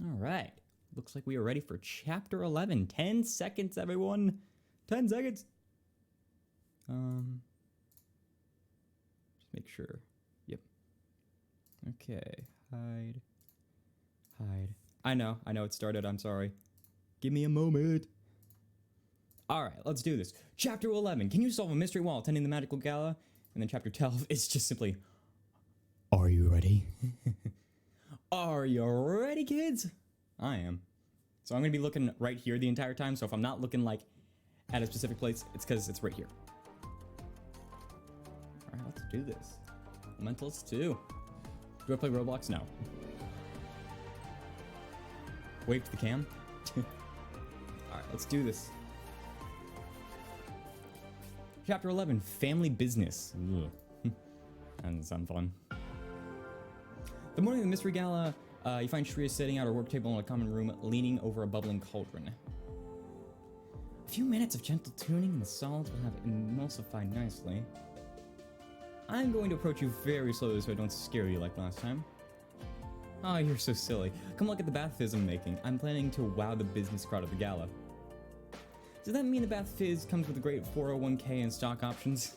Alright. Looks like we are ready for Chapter 11. 10 seconds, everyone. 10 seconds. Just make sure. Yep. Okay. Hide. I know it started. I'm sorry. Give me a moment. Alright, let's do this. Chapter 11. Can you solve a mystery while attending the magical gala? And then Chapter 12 is just simply, are you ready? Are you ready, kids? I am. So I'm going to be looking right here the entire time. So if I'm not looking like at a specific place, it's because it's right here. Alright, let's do this. Elementalists 2. Do I play Roblox? No. Wave to the cam. Alright, let's do this. Chapter 11, Family Business. That doesn't sound fun. The morning of the mystery gala, you find Shreya sitting at her work table in a common room, leaning over a bubbling cauldron. A few minutes of gentle tuning and the solids will have emulsified nicely. I'm going to approach you very slowly so I don't scare you like last time. Oh, you're so silly. Come look at the bath fizz I'm making. I'm planning to wow the business crowd at the gala. Does that mean the bath fizz comes with a great 401k and stock options?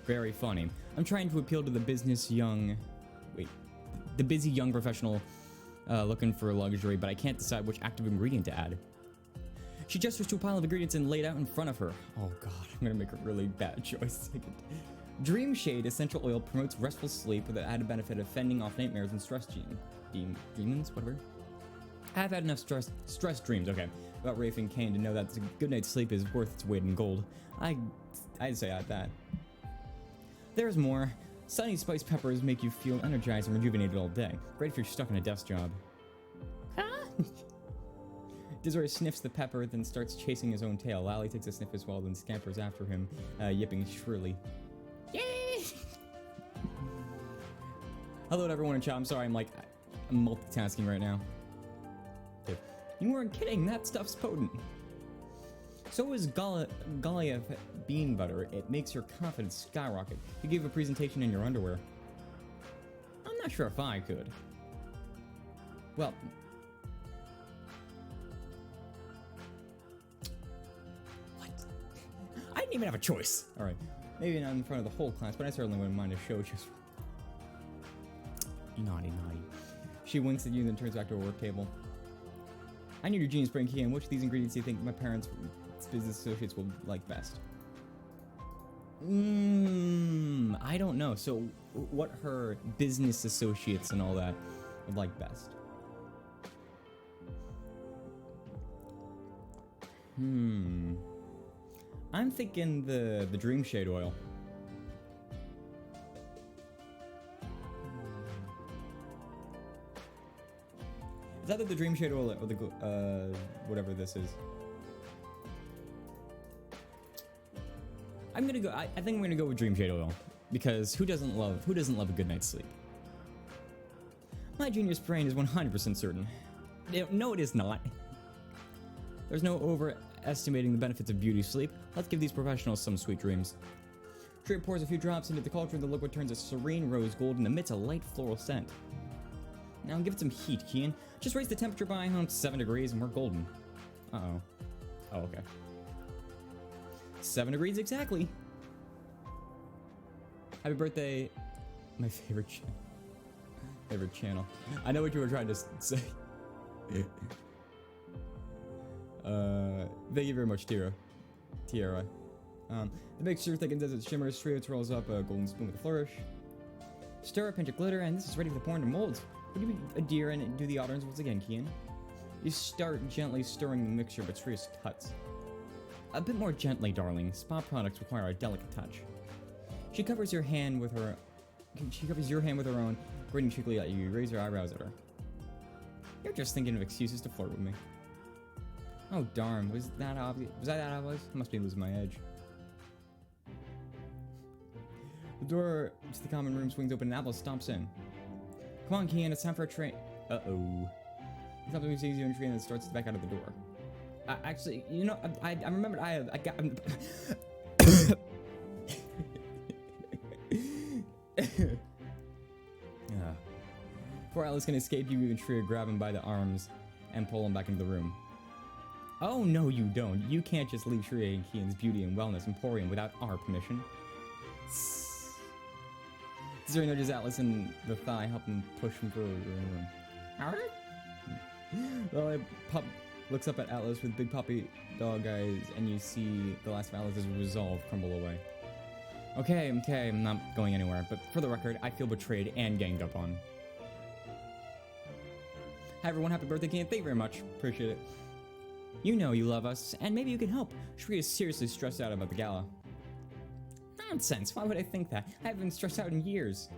Very funny. I'm trying to appeal to the busy young professional looking for luxury, but I can't decide which active ingredient to add. She gestures to a pile of ingredients and laid out in front of her. Oh god, I'm gonna make a really bad choice. Dream Shade Essential Oil promotes restful sleep with the added benefit of fending off nightmares and stress demons, whatever. I've had enough stress dreams, okay, about Rafe and Kane to know that a good night's sleep is worth its weight in gold. I'd say add that. There's more. Sunny spiced peppers make you feel energized and rejuvenated all day. Great if you're stuck in a desk job. Huh? Desiree sniffs the pepper, then starts chasing his own tail. Lally takes a sniff as well, then scampers after him, yipping shrilly. Yay! Hello to everyone in chat. I'm sorry, I'm multitasking right now. You weren't kidding, that stuff's potent. So is Gala bean butter. It makes your confidence skyrocket. You gave a presentation in your underwear. I'm not sure if I could. Well, what? I didn't even have a choice. All right, maybe not in front of the whole class, but I certainly wouldn't mind a show just. Naughty. She winks at you, then turns back to her work table. I need your genius brain key, and which of these ingredients do you think my parents' business associates will like best? I don't know. So, what her business associates and all that would like best? I'm thinking the Dream Shade oil. Is that the Dream Shade oil or the whatever this is? I'm gonna go. I think I'm gonna go with Dream Shade oil because who doesn't love a good night's sleep? My genius brain is 100% certain. No, it is not. There's no overestimating the benefits of beauty sleep. Let's give these professionals some sweet dreams. Shreya pours a few drops into the cauldron. The liquid turns a serene rose gold and emits a light floral scent. Now give it some heat, Kian. Just raise the temperature by 7 degrees and we're golden. Uh-oh. Oh, okay. 7 degrees exactly. Happy birthday, my favorite channel. I know what you were trying to say. Thank you very much, Tiara. The mixture thickens as it shimmers. Shreya twirls up a golden spoon with a flourish. Stir a pinch of glitter, and this is ready for the pour into molds. Would you be a dear and do the honors once again, Kian? You start gently stirring the mixture, but Shreya cuts. A bit more gently, darling. Spa products require a delicate touch. She covers your hand with her own, grinning cheekily at you. You raise your eyebrows at her. You're just thinking of excuses to flirt with me. Oh darn, was that obvious? Was that obvious? I must be losing my edge. The door to the common room swings open and Apple stomps in. Come on, Kian, it's time for a train. Uh-oh. He comes and sees you in a train and starts to back out of the door. Actually, you know, I remembered I got... Before Before Alice can escape, you and Shreya grab him by the arms and pull him back into the room. Oh, no, you don't. You can't just leave Shreya and Kian's Beauty and Wellness Emporium without our permission. Zuri nudges Atlas in the thigh, helping push him forward in the room. The pup looks up at Atlas with big puppy dog eyes, and you see the last of Atlas's resolve crumble away. Okay, I'm not going anywhere, but for the record, I feel betrayed and ganged up on. Hi everyone, happy birthday, Kian. Thank you very much. Appreciate it. You know you love us, and maybe you can help. Shreya is seriously stressed out about the gala. Nonsense, why would I think that? I haven't been stressed out in years.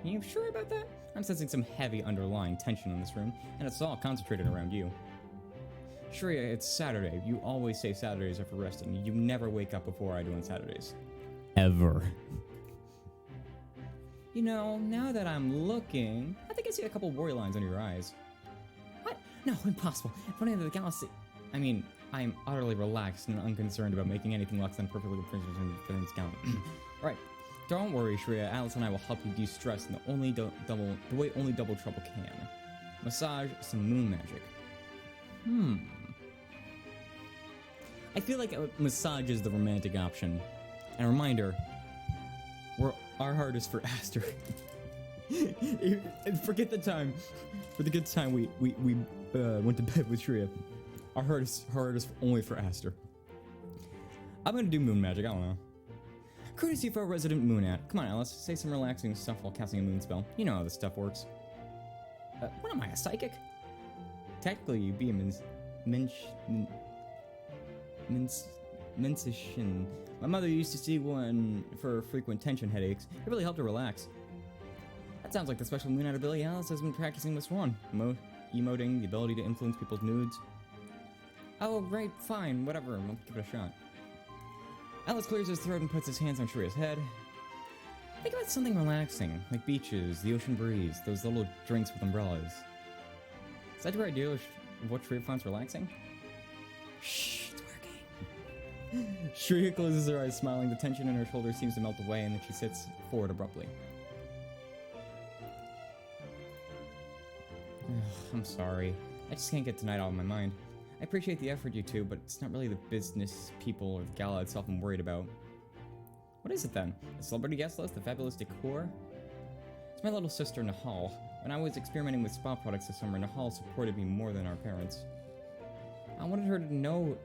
Are you sure about that? I'm sensing some heavy underlying tension in this room, and it's all concentrated around you. Shreya, it's Saturday. You always say Saturdays are for resting. You never wake up before I do on Saturdays. Ever. You know, now that I'm looking, I think I see a couple worry lines under your eyes. What? No, impossible. If only the galaxy... I mean, I'm utterly relaxed and unconcerned about making anything less than perfectly good in this gala. Right. Don't worry, Shreya. Alice and I will help you de-stress in the way only double trouble can. Massage some moon magic. I feel like a massage is the romantic option. And a reminder, our heart is for Aster. Forget the time. For the good time we went to bed with Shreya. Our heart is only for Aster. I'm gonna do moon magic, I don't know. Courtesy for our resident moonat. Come on, Alice, say some relaxing stuff while casting a moon spell. You know how this stuff works. What am I, a psychic? Technically, you'd be a mensician. My mother used to see one for frequent tension headaches. It really helped her relax. That sounds like the special moonat ability Alice has been practicing with Swan. Emoting, the ability to influence people's moods. Oh, right, fine, whatever, we'll give it a shot. Alice clears his throat and puts his hands on Shreya's head. Think about something relaxing, like beaches, the ocean breeze, those little drinks with umbrellas. Is that your idea of what Shreya finds relaxing? Shh, it's working. Shreya closes her eyes, smiling. The tension in her shoulders seems to melt away, and then she sits forward abruptly. I'm sorry. I just can't get tonight out of my mind. I appreciate the effort, you two, but it's not really the business people or the gala itself I'm worried about. What is it then? The celebrity guest list? The fabulous decor? It's my little sister, Nahal. When I was experimenting with spa products this summer, Nahal supported me more than our parents. I wanted her to know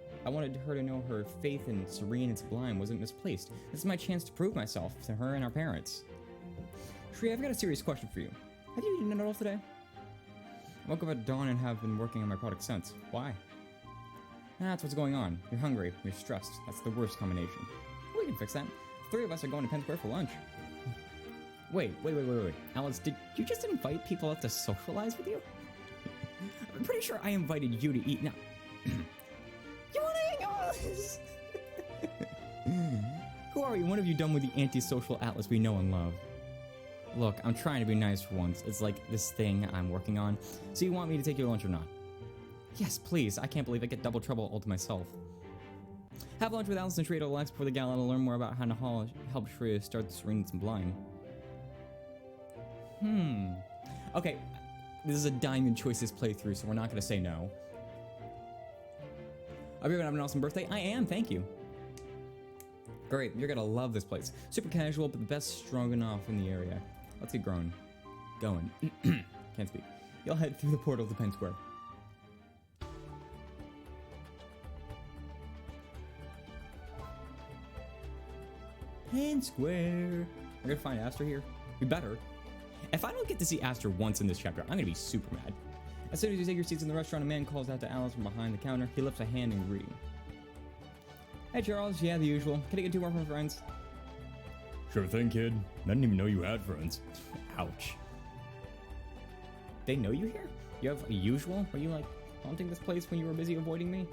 her faith in serene and sublime wasn't misplaced. This is my chance to prove myself to her and our parents. Shreya, I've got a serious question for you. Have you eaten at all today? I woke up at dawn and have been working on my product since. Why? That's what's going on. You're hungry, you're stressed. That's the worst combination. We can fix that. The three of us are going to Penn Square for lunch. Wait. Alice, did you just invite people out to socialize with you? I'm pretty sure I invited you to eat now. You wanna hang out with us? Who are you? What have you done with the antisocial Atlas we know and love? Look, I'm trying to be nice for once. It's like this thing I'm working on. So you want me to take you to lunch or not? Yes, please. I can't believe I get double trouble all to myself. Have lunch with Alice and Shreya to relax before the gala to learn more about how Nahal helped Shreya start the Serene and Blind. Okay, this is a Diamond Choices playthrough, so we're not going to say no. Are you having an awesome birthday? I am, thank you. Great, you're going to love this place. Super casual, but the best Stroganoff in the area. Let's get going. Can't speak. You'll head through the portal to Penn Square. Penn Square. We're gonna find Aster here. We better. If I don't get to see Aster once in this chapter, I'm gonna be super mad. As soon as you take your seats in the restaurant, a man calls out to Alice from behind the counter. He lifts a hand in greeting. Hey Charles, yeah, the usual. Can I get 2 more from friends? Sure thing, kid. I didn't even know you had friends. Ouch. They know you here? You have a usual? Were you like haunting this place when you were busy avoiding me?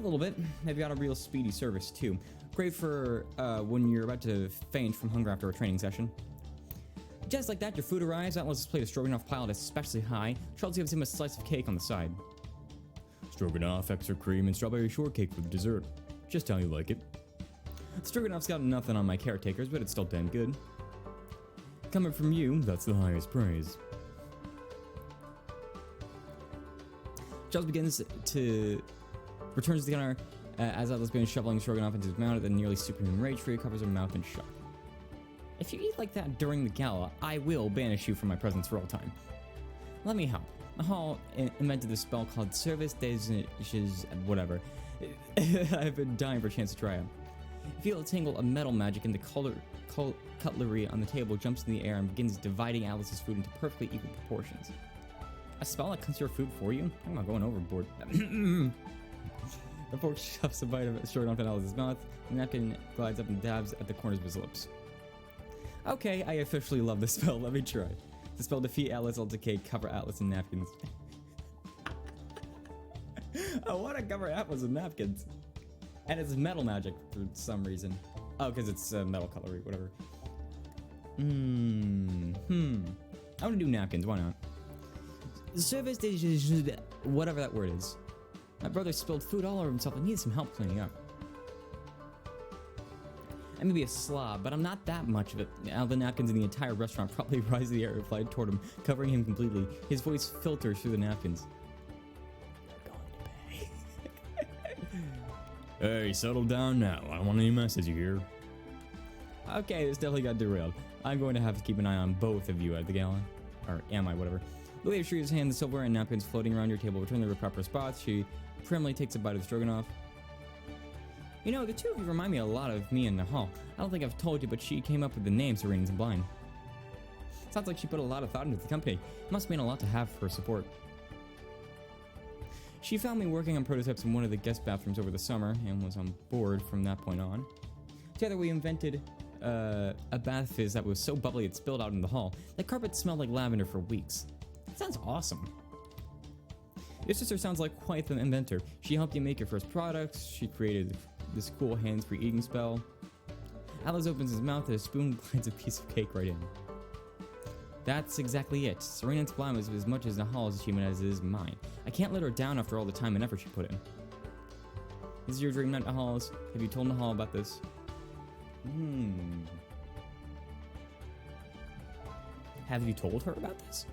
A little bit. They've got a real speedy service too. Great for when you're about to faint from hunger after a training session. Just like that, your food arrives. Atlas has played a Stroganoff pilot especially high. Charles gives him a slice of cake on the side. Stroganoff, extra cream, and strawberry shortcake for the dessert. Just how you like it. Stroganoff's got nothing on my caretakers, but it's still damn good. Coming from you, that's the highest praise. Charles returns to the counter as Atlas begins shoveling Stroganoff into his mouth at the nearly superhuman rage free covers her mouth in shock. If you eat like that during the gala, I will banish you from my presence for all time. Let me help. Hall invented this spell called Service des whatever. I've been dying for a chance to try it. Feel a tingle of metal magic in the cutlery on the table jumps in the air and begins dividing Alice's food into perfectly equal proportions. A spell that cooks your food for you? I'm not going overboard. The fork shoves a bite of it straight off in Alice's mouth. The napkin glides up and dabs at the corners of his lips. Okay, I officially love this spell. Let me try. The spell defeat Atlas, alt decay, cover Atlas in napkins. I want to cover Atlas in napkins. And it's metal magic for some reason. Oh, because it's metal cutlery, whatever. I'm gonna do napkins, why not? Service des whatever that word is. My brother spilled food all over himself and needs some help cleaning up. I may be a slob, but I'm not that much of it. Now the napkins in the entire restaurant probably rise in the air applied toward him, covering him completely. His voice filters through the napkins. I'm going to pay. Hey, settle down now. I don't want any message here. Okay, this definitely got derailed. I'm going to have to keep an eye on both of you at the gala. Or am I, whatever. The lady shrews hand the silverware and napkins floating around your table return to their proper spots. She primly takes a bite of the Stroganoff. You know, the two of you remind me a lot of me and Nahal. I don't think I've told you, but she came up with the names Serenes and Blind. Sounds like she put a lot of thought into the company. It must mean a lot to have her support. She found me working on prototypes in one of the guest bathrooms over the summer and was on board from that point on. Together we invented a bath fizz that was so bubbly it spilled out in the hall. The carpet smelled like lavender for weeks. That sounds awesome. Your sister sounds like quite the inventor. She helped you make your first products. She created this cool hands-free eating spell. Atlas opens his mouth and a spoon glides a piece of cake right in. That's exactly it. Serena's Blind was as much as Nahal's achievement as it is mine. I can't let her down after all the time and effort she put in. This is your dream, not Nahal's. Have you told Nahal about this? Have you told her about this?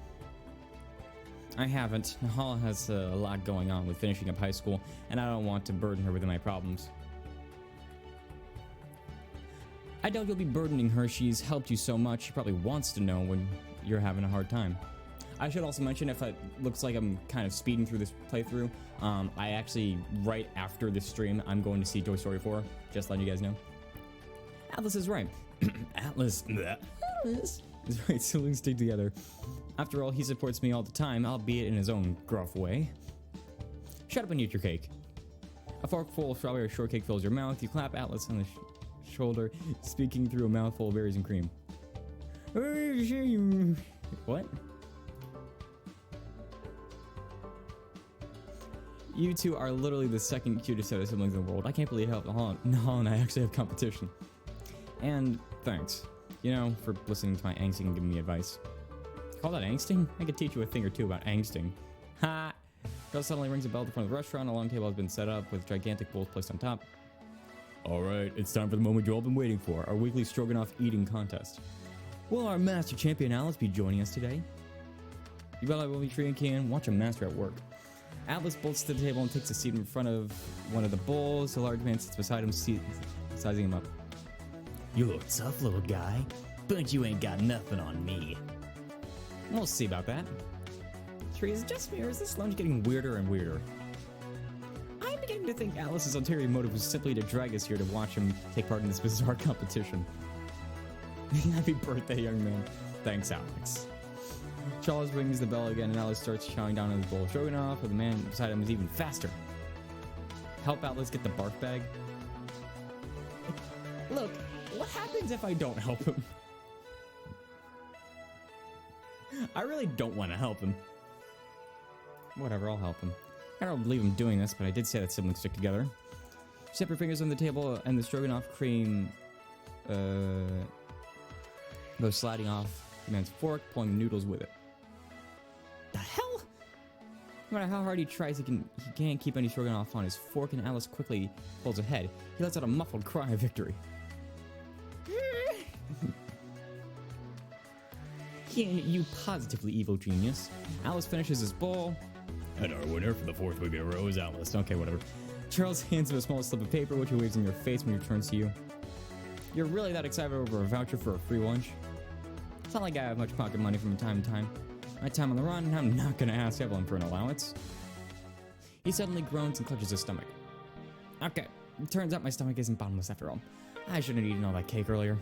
I haven't. Nahal has a lot going on with finishing up high school, and I don't want to burden her with my problems. I doubt you'll be burdening her. She's helped you so much. She probably wants to know when you're having a hard time. I should also mention, if it looks like I'm kind of speeding through this playthrough, I actually, right after this stream, I'm going to see Toy Story 4. Just letting you guys know. Atlas is right. Atlas is right. Siblings stick together. After all, he supports me all the time, albeit in his own gruff way. Shut up and eat your cake. A forkful of strawberry shortcake fills your mouth. You clap Atlas on the shoulder, speaking through a mouthful of berries and cream. What? You two are literally the second cutest set of siblings in the world. I can't believe how Nahal and I actually have competition. And thanks, you know, for listening to my angsting and giving me advice. Call that angsting? I could teach you a thing or two about angsting. Ha! Girl suddenly rings a bell at the front of the restaurant. A long table has been set up with gigantic bowls placed on top. Alright, it's time for the moment you've all been waiting for, our weekly Stroganoff eating contest. Will our master champion Alice be joining us today? You bet I will be treating Kian. Watch a master at work. Atlas bolts to the table and takes a seat in front of one of the bowls. The large man sits beside him, sizing him up. You look tough, little guy, but you ain't got nothing on me. We'll see about that. Tree, is it just me, or is this lunch getting weirder and weirder? I'm beginning to think Alice's ulterior motive was simply to drag us here to watch him take part in this bizarre competition. Happy birthday, young man. Thanks, Alex. Charles rings the bell again, and Alice starts chowing down on his bowl of Stroganoff, but the man beside him is even faster. Help Alice get the barf bag. Look, what happens if I don't help him? I really don't want to help him. Whatever, I'll help him. I don't believe I'm doing this, but I did say that siblings stick together. Step your fingers on the table, and the Stroganoff cream goes sliding off the man's fork, pulling noodles with it. The hell? No matter how hard he tries, he can't keep any Stroganoff on his fork, and Alice quickly pulls ahead. He lets out a muffled cry of victory. You positively evil genius. Alice finishes his bowl, And our winner for the 4th week in a row is Alice. Okay, whatever. Charles hands him a small slip of paper, which he waves in your face when he turns to you. You're really that excited over a voucher for a free lunch? It's not like I have much pocket money from time to time. My time on the run, I'm not gonna ask Evelyn for an allowance. He suddenly groans and clutches his stomach. Okay, it turns out my stomach isn't bottomless after all. I shouldn't have eaten all that cake earlier.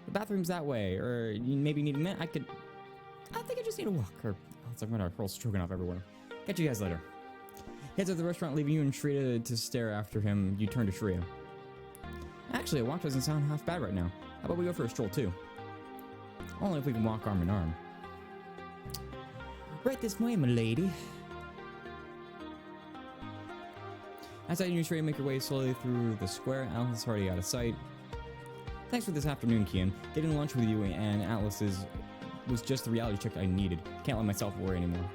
The bathroom's that way, or you maybe need a minute. I think I just need a walk, or else I'm gonna hurl Stroganoff everywhere. Catch you guys later. Heads to the restaurant, leaving you and Shreya to stare after him. You turn to Shreya. Actually, a walk doesn't sound half bad right now. How about we go for a stroll too? Only if we can walk arm in arm. Right this way, my lady. As you and Shreya make your way slowly through the square, Alice is already out of sight. Thanks for this afternoon, Kian. Getting lunch with you and Alice was just the reality check I needed. Can't let myself worry anymore.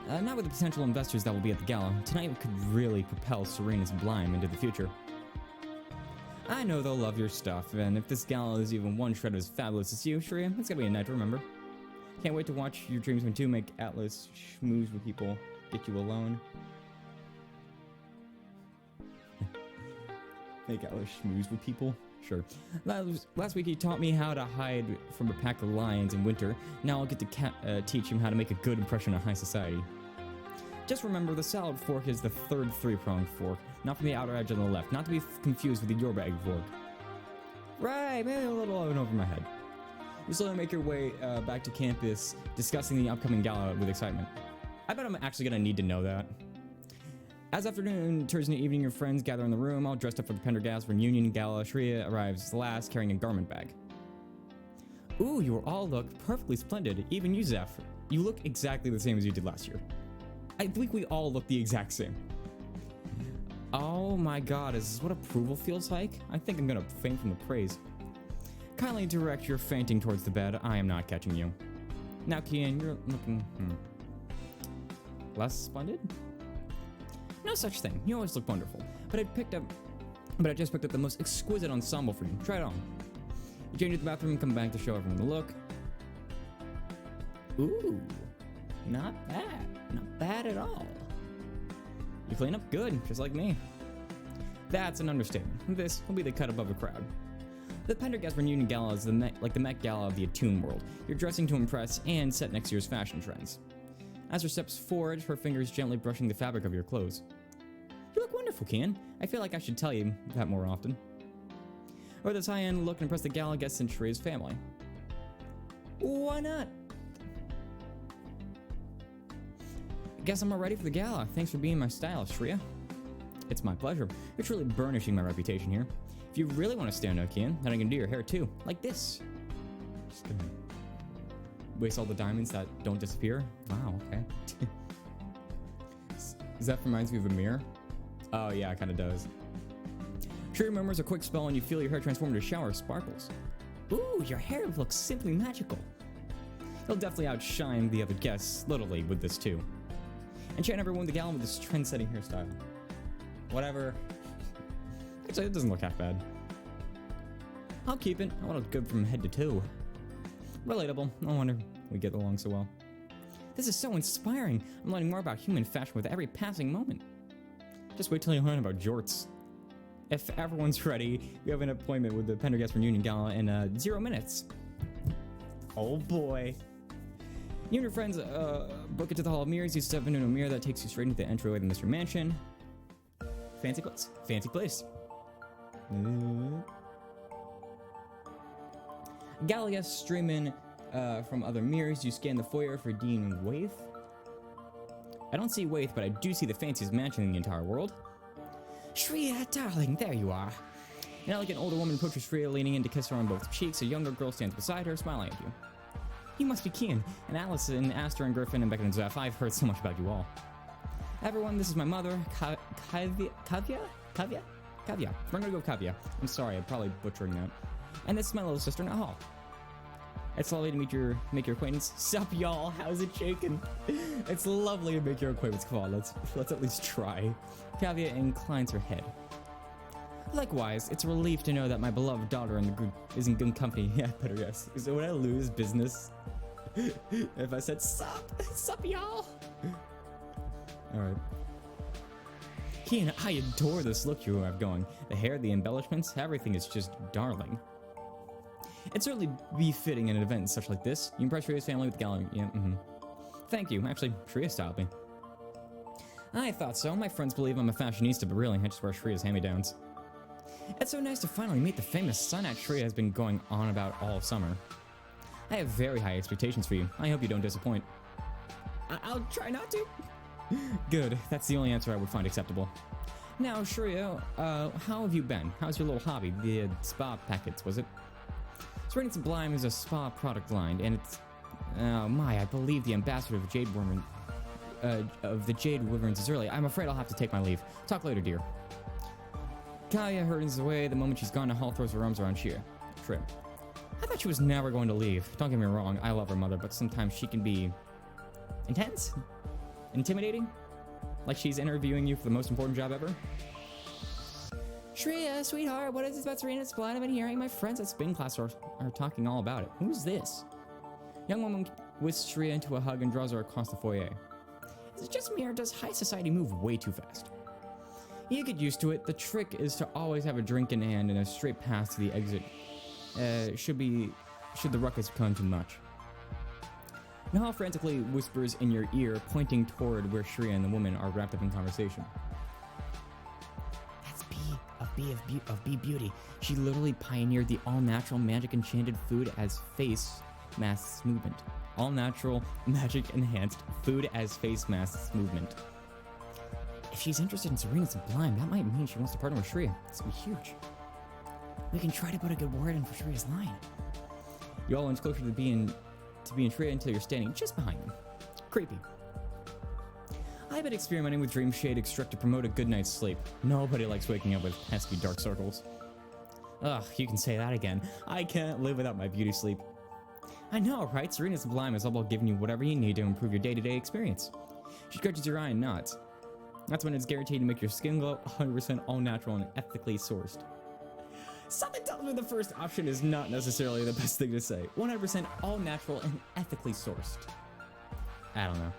Not with the potential investors that will be at the gala. Tonight could really propel Serena's Blime into the future. I know they'll love your stuff, and if this gala is even one shred as fabulous as you, Shreya, it's gonna be a night to remember. Can't wait to watch your dreams come true, make Atlas schmooze with people, get you alone. Make Atlas schmooze with people? Sure. Last week he taught me how to hide from a pack of lions in winter. Now I'll get to teach him how to make a good impression on high society. Just remember, the salad fork is the third three-pronged fork, not from the outer edge on the left, not to be confused with the Yorba egg fork. Right, maybe a little over my head. You slowly make your way back to campus, discussing the upcoming gala with excitement. I bet I'm actually gonna need to know that. As afternoon turns into evening, your friends gather in the room, all dressed up for the Pendergast reunion gala. Shreya arrives last, carrying a garment bag. Ooh, you all look perfectly splendid. Even you, Zeph. You look exactly the same as you did last year. I think we all look the exact same. Oh my god, is this what approval feels like? I think I'm gonna faint from the praise. Kindly direct your fainting towards the bed. I am not catching you. Now, Kian, you're looking... less splendid? No such thing. You always look wonderful. But I just picked up the most exquisite ensemble for you. Try it on. You change to the bathroom and come back to show everyone the look. Ooh. Not bad. Not bad at all. You clean up good, just like me. That's an understatement. This will be the cut above the crowd. The Pendergast reunion gala is like the Met Gala of the Attune world. You're dressing to impress and set next year's fashion trends. Aster steps forward, her fingers gently brushing the fabric of your clothes. You look wonderful, Kian. I feel like I should tell you that more often. Or this high-end look and impress the gala guests in Shreya's family. Why not? Guess I'm all ready for the gala. Thanks for being my stylist, Shreya. It's my pleasure. You're truly burnishing my reputation here. If you really want to stand out, Kian, then I can do your hair too, like this. Just gonna waste all the diamonds that don't disappear. Wow, okay. Does that reminds me of a mirror? Oh yeah, it kind of does. Shreya murmurs a quick spell and you feel your hair transform into a shower of sparkles. Ooh, your hair looks simply magical. You'll definitely outshine the other guests, literally, with this too. Enchant everyone in the gala with this trend-setting hairstyle. Whatever. Actually, it doesn't look half bad. I'll keep it. I want it good from head to toe. Relatable. No wonder we get along so well. This is so inspiring. I'm learning more about human fashion with every passing moment. Just wait till you learn about jorts. If everyone's ready, we have an appointment with the Pendergast reunion gala in 0 minutes. Oh boy. You and your friends book it to the Hall of Mirrors. You step into a mirror that takes you straight into the entryway to Mr. Mansion. Fancy place. Fancy place. Gala guests stream in from other mirrors. You scan the foyer for Dean Waith. I don't see Waith, but I do see the fanciest mansion in the entire world. Shreya, darling, there you are. An elegant older woman approaches Shreya, leaning in to kiss her on both cheeks. A younger girl stands beside her, smiling at you. You must be Kian, and Alice, and Aster, and Griffin, and Beckett, and Zeph. I've heard so much about you all. Everyone, this is my mother, Kavya? Kavya. We're gonna go Kavya. I'm sorry, I'm probably butchering that. And this is my little sister, Nahal. It's lovely to make your acquaintance. Sup, y'all? How's it shaking? It's lovely to make your acquaintance. Come on, let's at least try. Kavya inclines her head. Likewise, it's a relief to know that my beloved daughter is in good company. Yeah, better guess. So when I lose business, If I said sup, sup y'all. Alright. Keen, I adore this look you have going. The hair, the embellishments, everything is just darling. It'd certainly be fitting in an event such like this. You impress Shreya's family with Gala. Yeah, Thank you. Actually, Shreya styled me. I thought so. My friends believe I'm a fashionista, but really, I just wear Shreya's hand-me-downs. It's so nice to finally meet the famous son at Shreya has been going on about all summer. I have very high expectations for you. I hope you don't disappoint. I'll try not to. Good. That's the only answer I would find acceptable. Now, Shreya, how have you been? How's your little hobby? The spa packets, was it? Serena Sublime is a spa product line, and it's... Oh my, I believe the ambassador of the Jade Wyvern... of the Jade Wyverns is early. I'm afraid I'll have to take my leave. Talk later, dear. Kalia hurries away the moment she's gone, and Hall throws her arms around Shreya. I thought she was never going to leave. Don't get me wrong, I love her mother, but sometimes she can be... intense? Intimidating? Like she's interviewing you for the most important job ever? Shreya, sweetheart, what is this about Serena's blood? I've been hearing my friends at spin class are talking all about it. Who's this? Young woman whisks Shreya into a hug and draws her across the foyer. Is it just me or does high society move way too fast? You get used to it. The trick is to always have a drink in hand and a straight path to the exit. Should the ruckus become too much. Nahal frantically whispers in your ear, pointing toward where Shreya and the woman are wrapped up in conversation. That's of Bee Beauty. She literally pioneered the all-natural magic enchanted food as face masks movement. All-natural magic enhanced food as face masks movement. If she's interested in Serena Sublime, that might mean she wants to partner with Shreya. This would be huge. We can try to put a good word in for Shreya's line. You all inch closer to being Shreya until you're standing just behind them. Creepy. I've been experimenting with Dream Shade Extract to promote a good night's sleep. Nobody likes waking up with pesky dark circles. Ugh, you can say that again. I can't live without my beauty sleep. I know, right? Serena Sublime is all about giving you whatever you need to improve your day-to-day experience. She scratches your eye and nods. That's when it's guaranteed to make your skin glow 100% all-natural and ethically sourced. Something tells me the first option is not necessarily the best thing to say. 100% all-natural and ethically sourced. I don't know.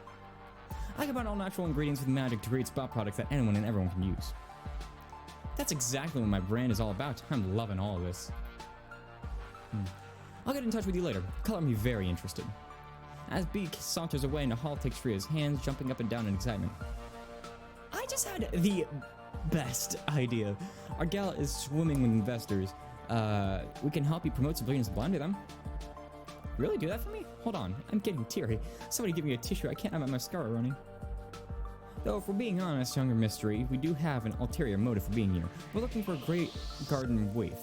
I combine all-natural ingredients with magic to create spa products that anyone and everyone can use. That's exactly what my brand is all about. I'm loving all of this. I'll get in touch with you later. Color me very interested. As Beak saunters away, Nahal takes Shreya's hands, jumping up and down in excitement. I just had the best idea. Our gala is swimming with investors. We can help you promote Sabrina Sublime to them. Really do that for me? Hold on, I'm getting teary. Somebody give me a tissue, I can't have my mascara running. Though, if we're being honest, younger mystery, we do have an ulterior motive for being here. We're looking for a great garden waif.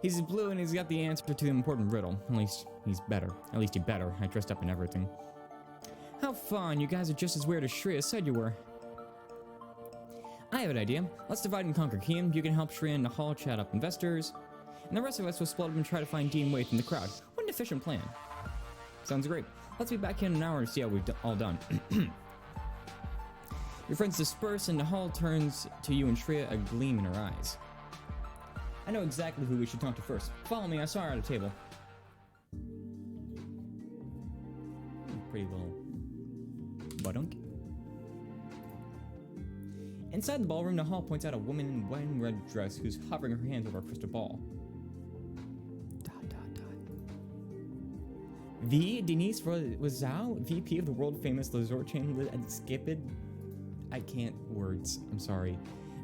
He's blue and he's got the answer to the important riddle. At least he's better. At least he better. I dressed up in everything. How fun, you guys are just as weird as Shreya said you were. I have an idea. Let's divide and conquer. Kim, you can help Shreya and Nahal chat up investors, and the rest of us will split up and try to find Dean Waite in the crowd. What an efficient plan. Sounds great. Let's be back in an hour to see how we've all done. Your friends disperse and Nahal turns to you and Shreya, a gleam in her eyes. I know exactly who we should talk to first. Follow me, I saw her at a table. Pretty little budunk. Inside the ballroom, Nahal points out a woman in white and red dress who's hovering her hands over a crystal ball. ... The Denise Wazao, VP of the world-famous resort chain and Skipid. I can't words, I'm sorry.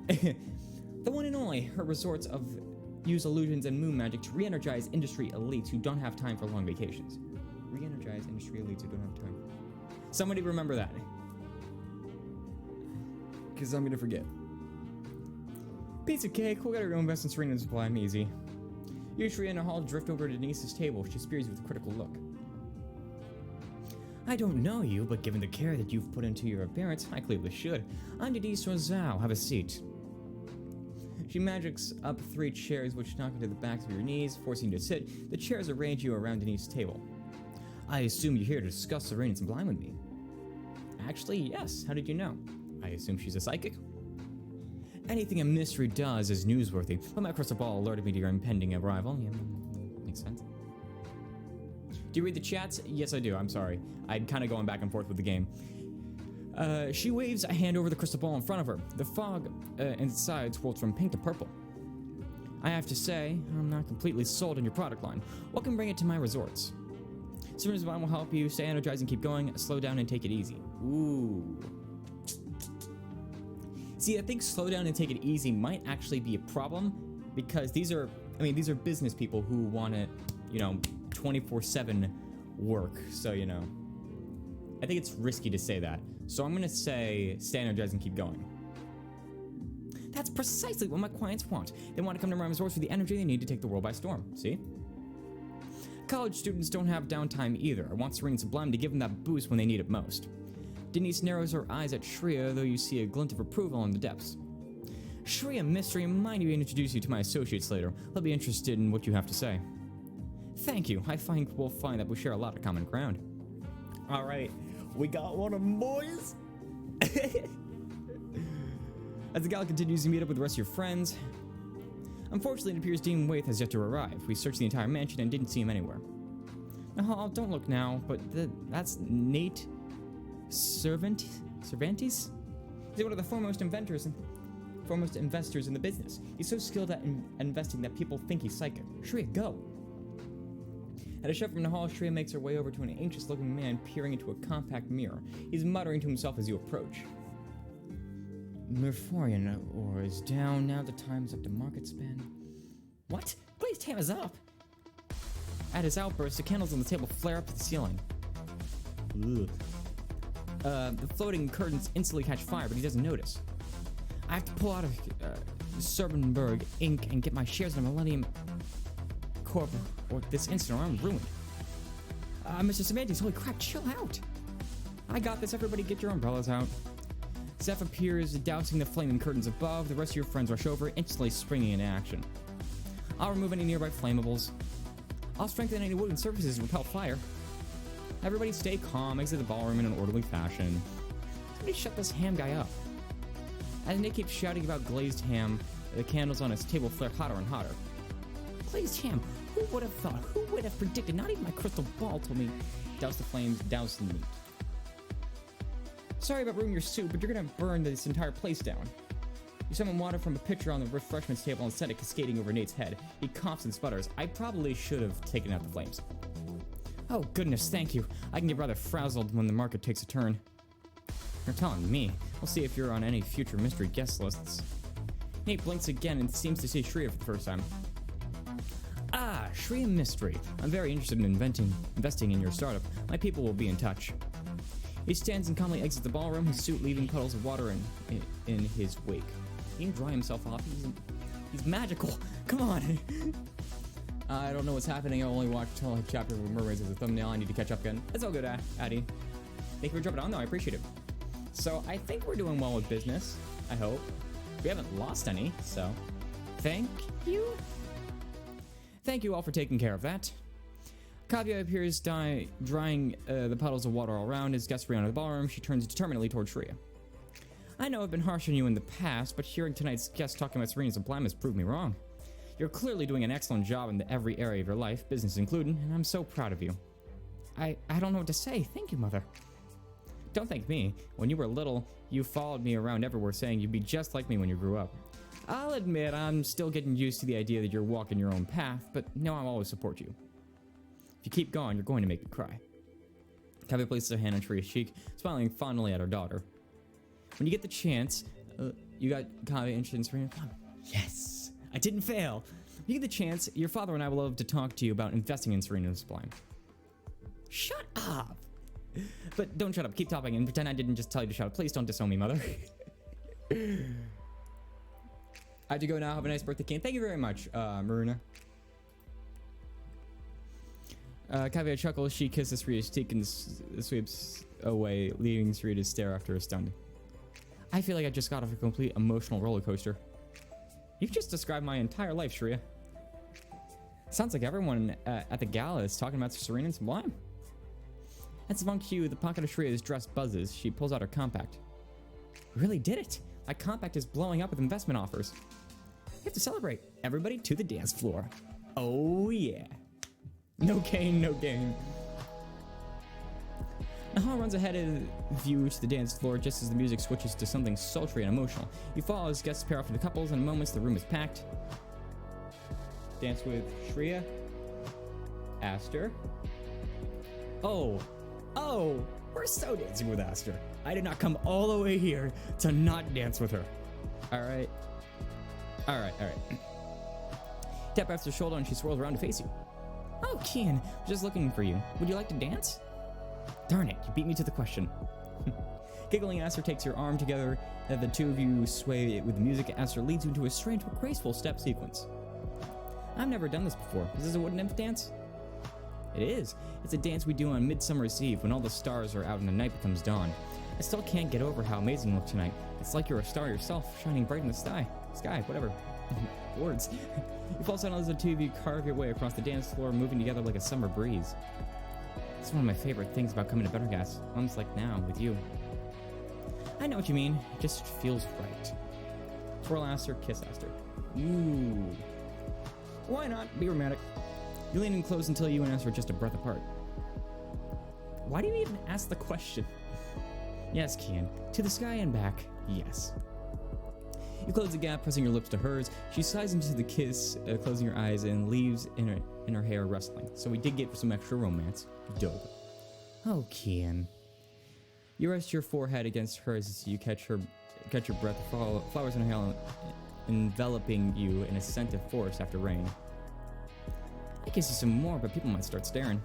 The one and only. Her resorts use illusions and moon magic to re-energize industry elites who don't have time for long vacations. Re-energize industry elites who don't have time. Somebody remember that. Because I'm gonna forget. Piece of cake, we'll get her to invest in Serena Sublime, easy. You, Shreya, and Nahal drift over to Denise's table. She spears you with a critical look. I don't know you, but given the care that you've put into your appearance, I clearly should. I'm Denise Rosal. Have a seat. She magics up 3 chairs which knock into the backs of your knees, forcing you to sit. The chairs arrange you around Denise's table. I assume you're here to discuss Serena Sublime with me. Actually, yes. How did you know? I assume she's a psychic? Anything a mystery does is newsworthy, but my crystal ball alerted me to your impending arrival. Yeah, makes sense. Do you read the chats? Yes, I do. I'm sorry. I'm kind of going back and forth with the game. She waves a hand over the crystal ball in front of her. The fog inside swirls from pink to purple. I have to say, I'm not completely sold on your product line. What can bring it to my resorts? Serena's Vine will help you stay energized and keep going. Slow down and take it easy. Ooh. See, I think slow down and take it easy might actually be a problem because these are business people who want to, 24/7 work. So, I think it's risky to say that. So I'm going to say stay energized and keep going. That's precisely what my clients want. They want to come to my resorts for the energy they need to take the world by storm. See? College students don't have downtime either. I want Serene and Sublime to give them that boost when they need it most. Denise narrows her eyes at Shreya, though you see a glint of approval in the depths. Shreya Mystery, mind me introduce you to my associates later. They'll be interested in what you have to say. Thank you. I think we'll find that we share a lot of common ground. All right, we got one of them, boys. As the Gala continues to meet up with the rest of your friends, unfortunately, it appears Dean Waith has yet to arrive. We searched the entire mansion and didn't see him anywhere. Oh, don't look now, but that's Nate Cervantes? He's one of the foremost investors in the business. He's so skilled at investing that people think he's psychic. Shreya, go! At a shove from the hall, Shreya makes her way over to an anxious-looking man peering into a compact mirror. He's muttering to himself as you approach. Merforian ore is down, now the time's up to market span. What? Glazed ham is up! At his outburst, the candles on the table flare up to the ceiling. Ugh. The floating curtains instantly catch fire, but he doesn't notice. I have to pull out of Serbenberg Inc. and get my shares in the Millennium Corp, or this instant or I'm ruined. Mr. Cervantes, holy crap, chill out! I got this, everybody get your umbrellas out. Zeph appears, dousing the flaming curtains above. The rest of your friends rush over, instantly springing into action. I'll remove any nearby flammables. I'll strengthen any wooden surfaces to repel fire. Everybody stay calm, exit the ballroom in an orderly fashion. Somebody shut this ham guy up. As Nick keeps shouting about glazed ham, the candles on his table flare hotter and hotter. Glazed ham? Who would have thought? Who would have predicted? Not even my crystal ball told me. Douse the flames, douse the meat. Sorry about ruining your soup, but you're gonna burn this entire place down. You summon water from a pitcher on the refreshments table and send it cascading over Nate's head. He coughs and sputters. I probably should have taken out the flames. Oh goodness, thank you. I can get rather frazzled when the market takes a turn. You're telling me. We'll see if you're on any future mystery guest lists. Nate blinks again and seems to see Shreya for the first time. Ah, Shreya Mystery. I'm very interested in investing in your startup. My people will be in touch. He stands and calmly exits the ballroom, his suit leaving puddles of water in his wake. He can dry himself off. He's magical. Come on. I don't know what's happening. I only watched all chapters of Mermaids as a thumbnail. I need to catch up again. That's all good, Addie. Thank you for jumping on, though. I appreciate it. So I think we're doing well with business. I hope. We haven't lost any, so thank you. Thank you all for taking care of that. Kavya appears drying the puddles of water all around. As guests re-enter the ballroom, she turns determinedly toward Shreya. I know I've been harsh on you in the past, but hearing tonight's guest talking about Serene and Sublime has proved me wrong. You're clearly doing an excellent job in every area of your life, business included, and I'm so proud of you. I don't know what to say. Thank you, Mother. Don't thank me. When you were little, you followed me around everywhere saying you'd be just like me when you grew up. I'll admit I'm still getting used to the idea that you're walking your own path, but know I'll always support you. If you keep going, you're going to make me cry. Kavya places her hand on Shreya's cheek, smiling fondly at her daughter. When you get the chance, you got Kavya interested in Serena? Yes! I didn't fail! When you get the chance, your father and I will love to talk to you about investing in Serena and Sublime. Shut up! But don't shut up, keep talking and pretend I didn't just tell you to shut up. Please don't disown me, Mother. I have to go now. Have a nice birthday, Kane. Thank you very much, Maruna. Kavya chuckles. She kisses Rita's cheek and sweeps away, leaving Rita to stare after her stunned. I feel like I just got off a complete emotional roller coaster. You've just described my entire life, Shreya. Sounds like everyone at the gala is talking about Serena and Sublime. At Savon Q, the pocket of Shreya's dress buzzes. She pulls out her compact. We really did it! My compact is blowing up with investment offers. We have to celebrate. Everybody to the dance floor. Oh yeah. No gain, no gain. Nahal runs ahead of you to the dance floor just as the music switches to something sultry and emotional. You follow as guests pair off into couples, and in moments the room is packed. Dance with Shreya. Aster. Oh, we're so dancing with Aster. I did not come all the way here to not dance with her. All right. Tap Aster's shoulder and she swirls around to face you. Oh, Kian, just looking for you. Would you like to dance? Darn it, you beat me to the question. Giggling, Aster takes your arm together, and the two of you sway with the music. Aster leads you into a strange but graceful step sequence. I've never done this before. Is this a wooden nymph dance? It is. It's a dance we do on Midsummer's Eve when all the stars are out and the night becomes dawn. I still can't get over how amazing you look tonight. It's like you're a star yourself, shining bright in the sky, whatever. Words. You fall silent as the two of you carve your way across the dance floor, moving together like a summer breeze. It's one of my favorite things about coming to Pendergast, almost like now, with you. I know what you mean. It just feels right. Twirl Aster, kiss Aster. Ooh. Why not? Be romantic. You lean in close until you and Aster are just a breath apart. Why do you even ask the question? Yes, Kian. To the sky and back, yes. You close the gap, pressing your lips to hers. She sighs into the kiss, closing her eyes, and leaves in her hair rustling. So we did get some extra romance. Dope. Oh, Kian. You rest your forehead against hers as you catch your breath, flowers in her hair enveloping you in a scent of forest after rain. I kiss you some more, but people might start staring.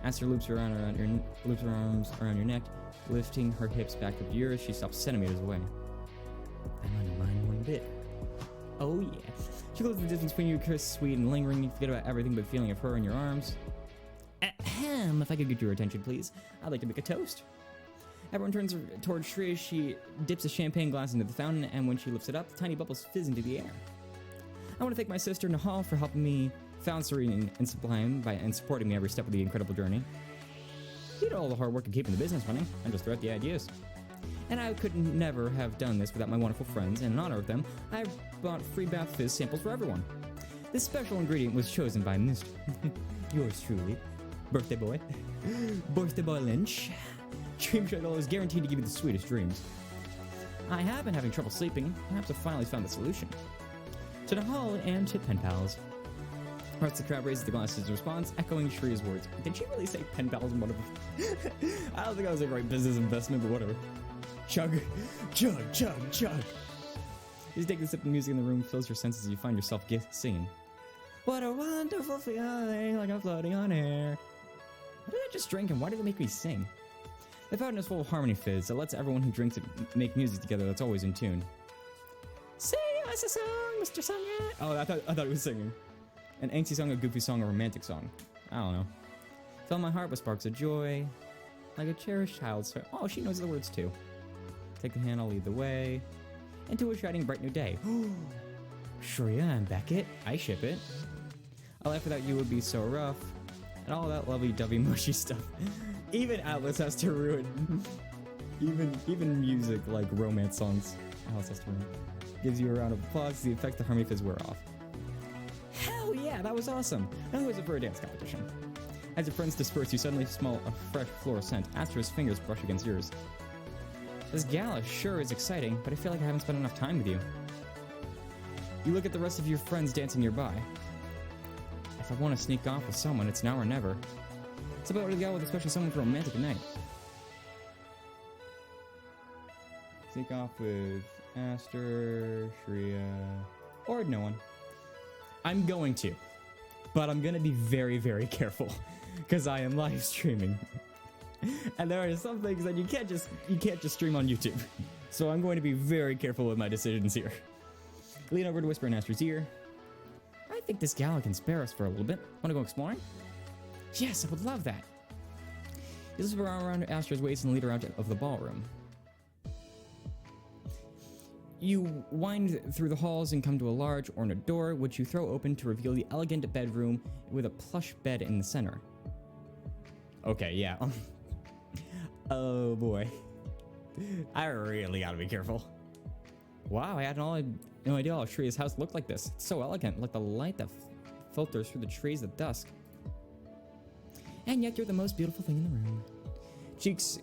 Aster loops her arms around your neck, lifting her hips back up to yours. She stops centimeters away. I'm on your mind one bit. Oh yeah. She closes the distance between you, kiss sweet and lingering. You forget about everything but the feeling of her in your arms. Ahem, if I could get your attention, please. I'd like to make a toast. Everyone turns towards Shreya. She dips a champagne glass into the fountain, and when she lifts it up, tiny bubbles fizz into the air. I want to thank my sister Nahal for helping me found serene and sublime and supporting me every step of the incredible journey. You did all the hard work of keeping the business running. I'm just threw out the ideas. And I could never have done this without my wonderful friends, and in honor of them, I bought free bath fizz samples for everyone. This special ingredient was chosen by Mr. yours truly, Birthday Boy Lynch. Dream Shuttle is guaranteed to give you the sweetest dreams. I have been having trouble sleeping. Perhaps I finally found the solution. To Nahal and to pen pals. Parts the crowd raises the glasses in response, echoing Shreya's words. Did she really say pen pals and whatever? I don't think that was a great business investment, but whatever. Chug, chug, chug, chug. You take a sip of music in the room, fills your senses as you find yourself singing. What a wonderful feeling, like I'm floating on air. What did I just drink and why did it make me sing? The fountain is full of harmony fizz that lets everyone who drinks it make music together that's always in tune. Sing us a song, Mr. Sonia. Oh, I thought it was singing. An angsty song, a goofy song, a romantic song. I don't know. Fill my heart with sparks of joy, like a cherished child's heart. Oh, she knows the words too. Take the hand, I'll lead the way. Into a shining bright new day. Shreya and Beckett, I ship it. A life without you would be so rough. And all that lovey-dovey mushy stuff. Even Atlas has to ruin. even music like romance songs. Atlas has to ruin. Gives you a round of applause as the effect the harmony fizz wear off. Hell yeah, that was awesome. Now who is it for a dance competition? As your friends disperse, you suddenly smell a fresh floral scent. Aster's fingers brush against yours. This gala sure is exciting, but I feel like I haven't spent enough time with you. You look at the rest of your friends dancing nearby. If I want to sneak off with someone, it's now or never. It's about to go with especially someone for a romantic night. Sneak off with Aster, Shreya, or no one. I'm going to, but I'm gonna be very, very careful because I am live streaming, and there are some things that you can't just stream on YouTube. So I'm going to be very careful with my decisions here. Lean over to whisper in Aster's ear. I think this gala can spare us for a little bit. Want to go exploring? Yes, I would love that. You slip around Aster's waist and lead her out of the ballroom. You wind through the halls and come to a large ornate door, which you throw open to reveal the elegant bedroom with a plush bed in the center. Okay, yeah. Oh boy. I really gotta be careful. Wow, I had no idea how Shreya's house looked like this. It's so elegant, like the light that filters through the trees at dusk. And yet you're the most beautiful thing in the room. Cheeks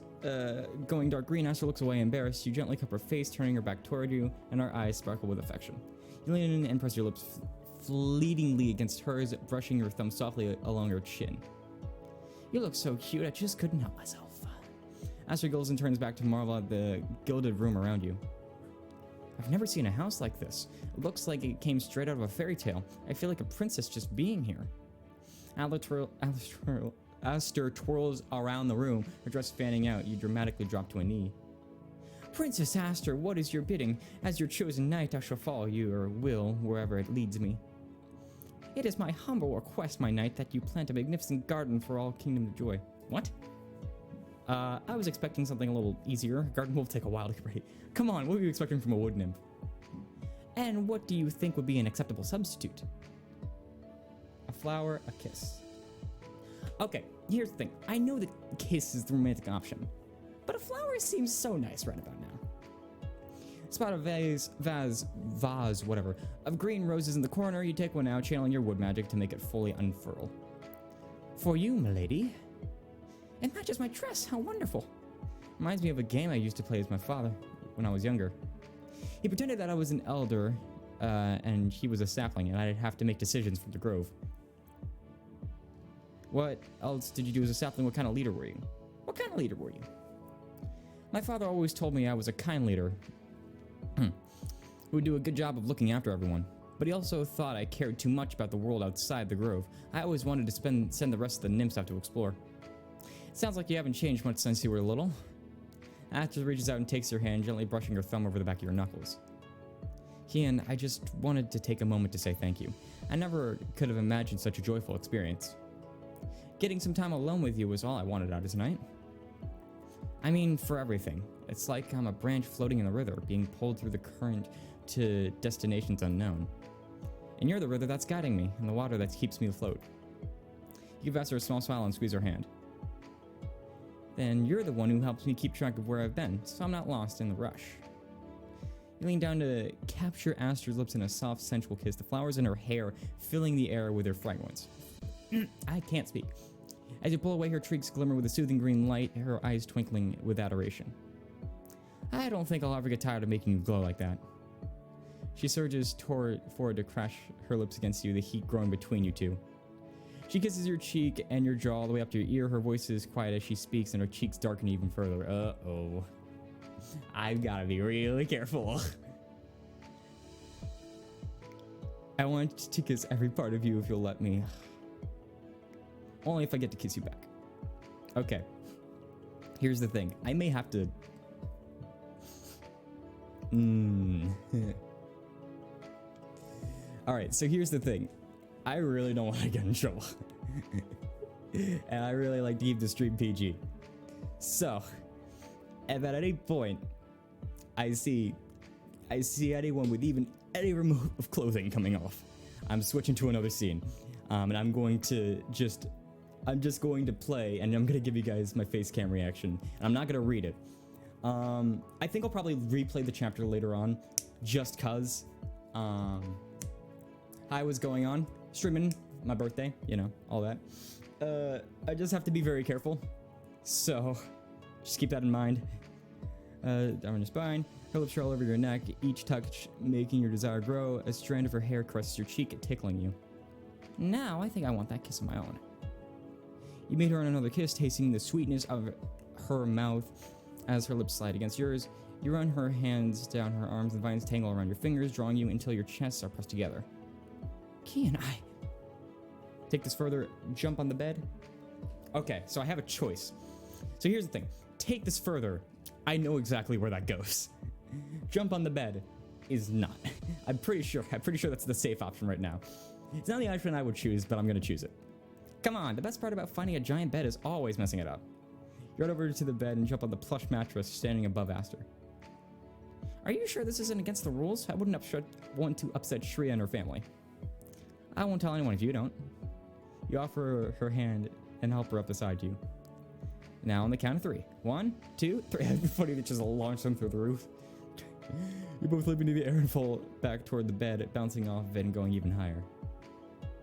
going dark green, Aster looks away embarrassed. You gently cup her face, turning her back toward you, and her eyes sparkle with affection. You lean in and press your lips fleetingly against hers, brushing your thumb softly along her chin. You look so cute, I just couldn't help myself. Aster goes and turns back to marvel at the gilded room around you. I've never seen a house like this. It looks like it came straight out of a fairy tale. I feel like a princess just being here. Aster twirls around the room, her dress fanning out. You dramatically drop to a knee. Princess Aster, what is your bidding? As your chosen knight, I shall follow your will wherever it leads me. It is my humble request, my knight, that you plant a magnificent garden for all Kingdom of Joy. What? I was expecting something a little easier. A garden will take a while to create. Come on, what were you expecting from a wood nymph? And what do you think would be an acceptable substitute? A flower, a kiss. Okay, here's the thing. I know that kiss is the romantic option, but a flower seems so nice right about now. Spot a vase, whatever, of green roses in the corner. You take one out, channeling your wood magic to make it fully unfurl. For you, milady. It matches my dress. How wonderful. Reminds me of a game I used to play as my father when I was younger. He pretended that I was an elder, and he was a sapling, and I'd have to make decisions from the grove. What else did you do as a sapling? What kind of leader were you? What kind of leader were you? My father always told me I was a kind leader who would do a good job of looking after everyone. But he also thought I cared too much about the world outside the grove. I always wanted to send the rest of the nymphs out to explore. It sounds like you haven't changed much since you were little. Aster reaches out and takes your hand, gently brushing her thumb over the back of your knuckles. Kian, I just wanted to take a moment to say thank you. I never could have imagined such a joyful experience. Getting some time alone with you was all I wanted out of tonight. I mean, for everything. It's like I'm a branch floating in the river, being pulled through the current to destinations unknown. And you're the river that's guiding me, and the water that keeps me afloat. You give Aster a small smile and squeeze her hand. Then you're the one who helps me keep track of where I've been, so I'm not lost in the rush. You lean down to capture Aster's lips in a soft, sensual kiss, the flowers in her hair filling the air with their fragrance. I can't speak. As you pull away, her cheeks glimmer with a soothing green light, her eyes twinkling with adoration. I don't think I'll ever get tired of making you glow like that. She surges forward to crash her lips against you, the heat growing between you two. She kisses your cheek and your jaw all the way up to your ear. Her voice is quiet as she speaks, and her cheeks darken even further. Uh-oh. I've got to be really careful. I want to kiss every part of you if you'll let me. Only if I get to kiss you back. Okay. Here's the thing. I may have to... Alright, so here's the thing. I really don't want to get in trouble. And I really like to keep the stream PG. So, if at any point I see anyone with even any remote of clothing coming off, I'm switching to another scene. And I'm just going to play, and I'm going to give you guys my face cam reaction. And I'm not going to read it. I think I'll probably replay the chapter later on, just cause. Hi, what's going on? Streaming my birthday, you know, all that. I just have to be very careful. So, just keep that in mind. Down your spine. Her lips are all over your neck, each touch making your desire grow. A strand of her hair caresses your cheek, tickling you. Now, I think I want that kiss of my own. You meet her on another kiss, tasting the sweetness of her mouth as her lips slide against yours. You run her hands down her arms, and vines tangle around your fingers, drawing you until your chests are pressed together. Kian, I... Take this further, jump on the bed. Okay, so I have a choice. So here's the thing. Take this further. I know exactly where that goes. Jump on the bed is not. I'm pretty sure that's the safe option right now. It's not the option I would choose, but I'm gonna choose it. Come on, the best part about finding a giant bed is always messing it up. You run over to the bed and jump on the plush mattress standing above Aster. Are you sure this isn't against the rules? I wouldn't want to upset Shreya and her family. I won't tell anyone if you don't. You offer her hand and help her up beside you. Now on the count of 3. 1, 2, 3. It'd be funny to just launch them through the roof. You both leap into the air and fall back toward the bed, bouncing off of it and going even higher.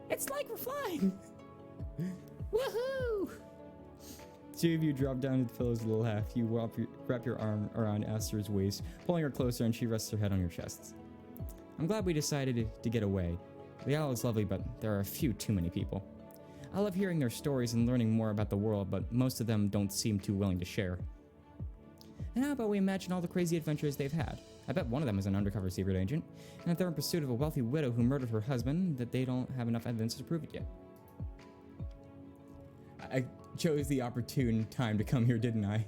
It's like we're flying! Woohoo! Two of you drop down to the pillow's little half. You wrap your arm around Aster's waist, pulling her closer, and she rests her head on your chest. I'm glad we decided to get away. The Gala is lovely, but there are a few too many people. I love hearing their stories and learning more about the world, but most of them don't seem too willing to share. And how about we imagine all the crazy adventures they've had? I bet one of them is an undercover secret agent, and that they're in pursuit of a wealthy widow who murdered her husband, that they don't have enough evidence to prove it yet. I chose the opportune time to come here, didn't I?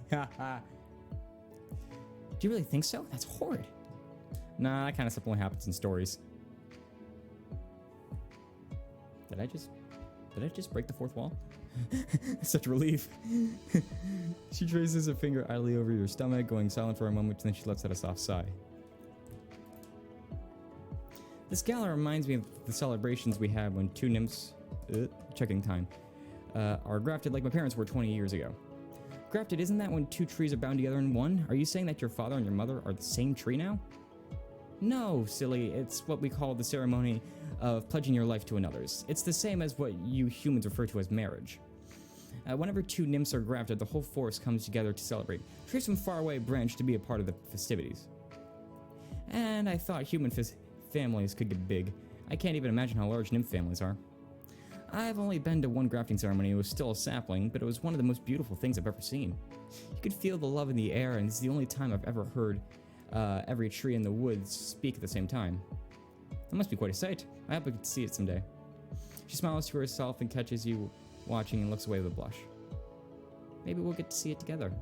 Do you really think so? That's horrid. Nah, that kind of stuff only happens in stories. Did I just break the fourth wall? Such relief. She traces a finger idly over your stomach, going silent for a moment, then she lets out a soft sigh. This gala reminds me of the celebrations we had when two nymphs, checking time, are grafted like my parents were 20 years ago. Grafted, isn't that when two trees are bound together in one? Are you saying that your father and your mother are the same tree now? No, silly, it's what we call the ceremony of pledging your life to another's. It's the same as what you humans refer to as marriage. Whenever two nymphs are grafted, the whole forest comes together to celebrate. Trees from far away branch to be a part of the festivities. And I thought human families could get big. I can't even imagine how large nymph families are. I've only been to one grafting ceremony. It was still a sapling, but it was one of the most beautiful things I've ever seen. You could feel the love in the air, and it's the only time I've ever heard every tree in the woods speak at the same time. That must be quite a sight. I hope I get to see it someday. She smiles to herself and catches you watching and looks away with a blush. Maybe we'll get to see it together.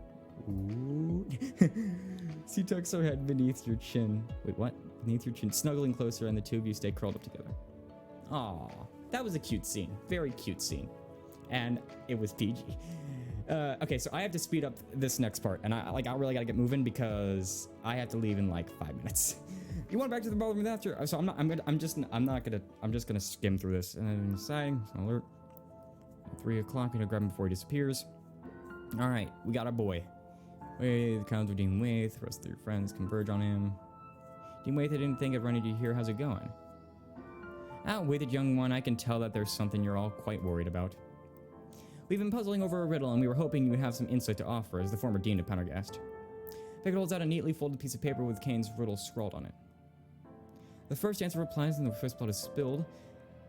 Ooh. She tucks her head beneath your chin. Wait, what? Beneath your chin, snuggling closer, and the two of you stay curled up together. Aww, that was a cute scene. Very cute scene. And it was PG. Okay, so I have to speed up this next part, and I really gotta get moving because I have to leave in like 5 minutes. You want back to the ballroom after? So I'm just gonna skim through this. And then deciding, alert. 3 o'clock, gonna grab him before he disappears. All right, we got our boy. Wait, the crowds are Dean Waith. The rest of your friends converge on him. Dean Waith, I didn't think I'd run into you here. How's it going? Outwitted young one, I can tell that there's something you're all quite worried about. We've been puzzling over a riddle, and we were hoping you would have some insight to offer as the former dean of Pendergast. Pickett holds out a neatly folded piece of paper with Kane's riddle scrawled on it. The first answer replies, and the first blood is spilled.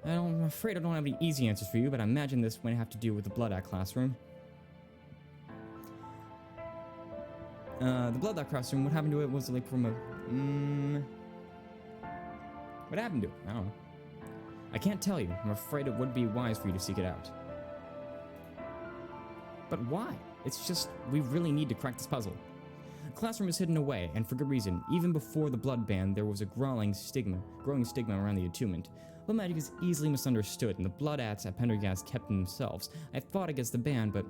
I'm afraid I don't have any easy answers for you, but I imagine this might have to do with the Blood Act classroom. The Blood Act classroom, what happened to it? Was it like from a... What happened to it? I don't know. I can't tell you. I'm afraid it would be wise for you to seek it out. But why? It's just, we really need to crack this puzzle. The classroom is hidden away, and for good reason. Even before the blood ban, there was a growing stigma around the attunement. Blood magic is easily misunderstood, and the blood acts at Pendergast kept themselves. I fought against the ban, but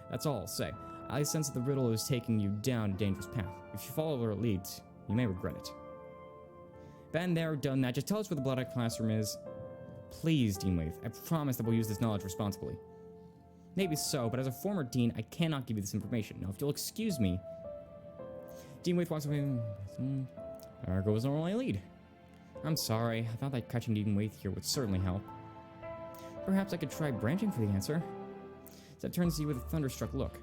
that's all I'll say. I sense that the riddle is taking you down a dangerous path. If you follow where it leads, you may regret it. Been there, done that. Just tell us where the blood act classroom is. Please, Dean Waith. I promise that we'll use this knowledge responsibly. Maybe so, but as a former dean, I cannot give you this information. Now, if you'll excuse me... Dean Waith walks away. There goes our only lead. I'm sorry. I thought that catching Dean Waith here would certainly help. Perhaps I could try branching for the answer. Zeb turns to you with a thunderstruck look.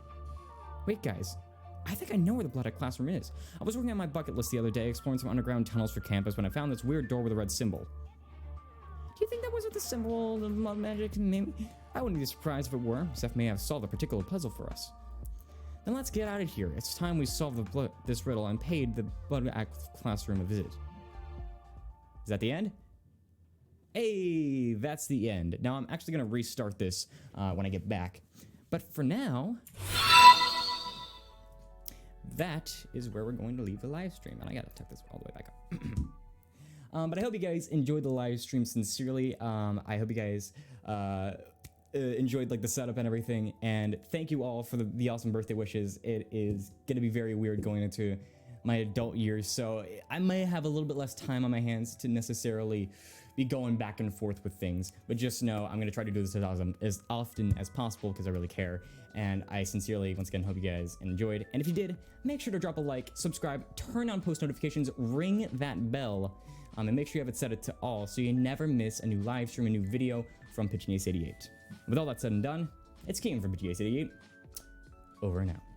Wait, guys. I think I know where the Blood Act classroom is. I was working on my bucket list the other day, exploring some underground tunnels for campus, when I found this weird door with a red symbol. Do you think that was what the symbol of blood magic? Maybe? I wouldn't be surprised if it were. Zeph may have solved a particular puzzle for us. Then let's get out of here. It's time we solve this riddle and paid the Blood Act classroom a visit. Is that the end? Hey, that's the end. Now I'm actually going to restart this when I get back. But for now, that is where we're going to leave the live stream. And I got to tuck this all the way back up. But I hope you guys enjoyed the live stream sincerely. I hope you guys enjoyed like the setup and everything. And thank you all for the awesome birthday wishes. It is going to be very weird going into my adult years, so I may have a little bit less time on my hands to necessarily be going back and forth with things, but just know I'm going to try to do this as often as possible because I really care, and I sincerely, once again, hope you guys enjoyed, and if you did, make sure to drop a like, subscribe, turn on post notifications, ring that bell, and make sure you have it set to all so you never miss a new live stream, a new video from Pitching Ace 88. With all that said and done, it's Keaton from Pitching Ace 88, Over and out.